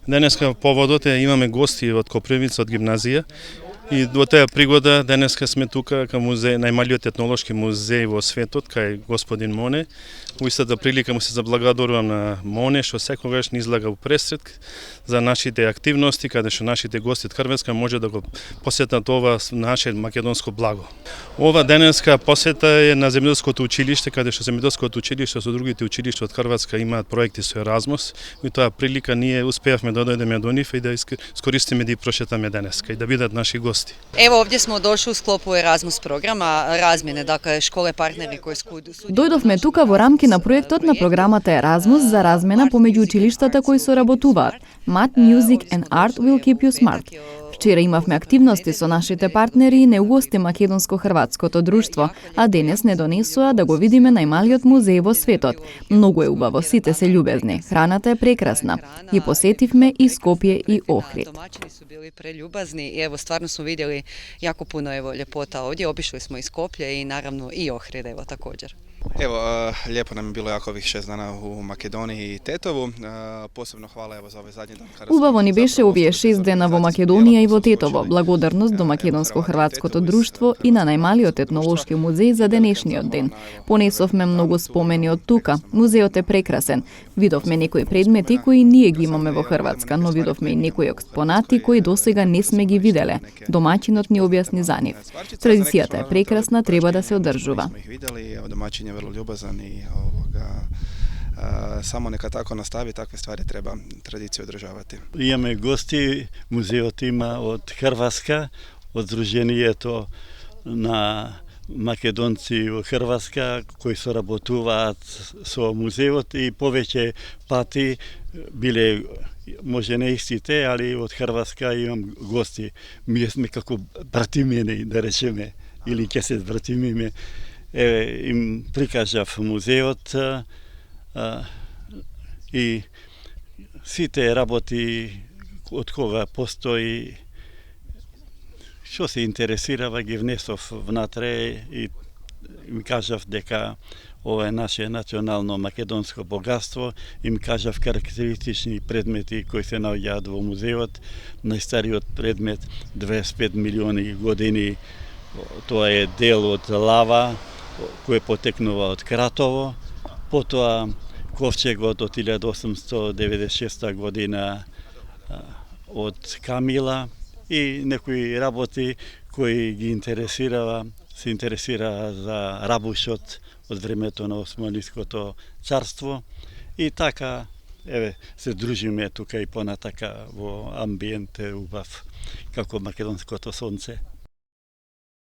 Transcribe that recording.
Денеска поводот е имаме гости од Копривица од гимназија. И во таа пригода денеска сме тука кај музеј, најмалиот етнолошки музеј во светот, кај господин Моне. Во истата прилика му се заблагодарувам на Моне што секогаш ни излага у пресред за нашите активности, каде што нашите гости од Хрватска може да го посетат ова наше македонско благо. Ова денеска посета е на земјоделското училиште, каде што земјоделското училиште со другите училишта од Хрватска имаат проекти со Еразмус. И тоа прилика ние успеавме да дојдеме до нив и да искористиме да ги прошетаме денеска и да бидат наши гости. Evo ovdje smo došli u sklopu Erasmus programa razmjene, dakle škole partneri koji su... Дојдовме тука во рамки на проектот на програмата Еразмус за размена помеѓу училиштата кои соработуваат. Math, Music and Art will keep you smart. Вчера имавме активности со нашите партнери и не угости Македонско-хрватското друштво, а денес не донесоа да го видиме најмалиот музеј во светот. Многу е убаво, сите се љубезни, храната е прекрасна. Ги посетивме и Скопје и Охрид. Domaćini su bili preljubazni i evo stvarno smo vidjeli jako puno ljepota ovdje. Obišli smo i Skoplje i naravno i Ohrid evo također. Evo, lijepo nam je bilo jako ovih 6 dana u Makedoniji i Tetovu. Posebno hvala evo za ovaj zadnji dan. Убаво ни беше овие 6 дена во Македонија и во Тетово. Благодарност до Македонско-хрватското друштво и на најмалиот етнолошки музеј за денешниот ден. Понесовме многу спомени од тука. Музеот е прекрасен. Видовме некои предмети кои ние ги имаме во Хрватска, но видовме и некои експонати кои досега не сме ги виделе. Домаќинот ни објасни за нив. Традицијата е прекрасна, треба да се одржува. Domaćin je vrlo ljubazan i samo neka tako nastavi, takve stvari treba tradiciju održavati. Имаме гости, музеот има од Хрватска, од Сдруженијето на македонци во Хрватска кои соработуваат со музеот и повеќе пати биле може не истите, али од Хрватска имам гости. Ние сме како братимени, да речеме, или ќе се братимиме. Им прикажав музеот и сите работи од кога постои што се интересирава ги внесов внатре и им кажав дека ова е наше национално македонско богатство, им кажав карактеристични предмети кои се наоѓаат во музеот. Најстариот предмет 25 милиони години, тоа е дел од лава кој потекнува од Кратово, потоа ковчегот од 1896 година од Камила и некои работи кои ги се интересира за рабушот од времето на Османското царство и така се дружиме тука и понатака во амбиент убав како македонското сонце.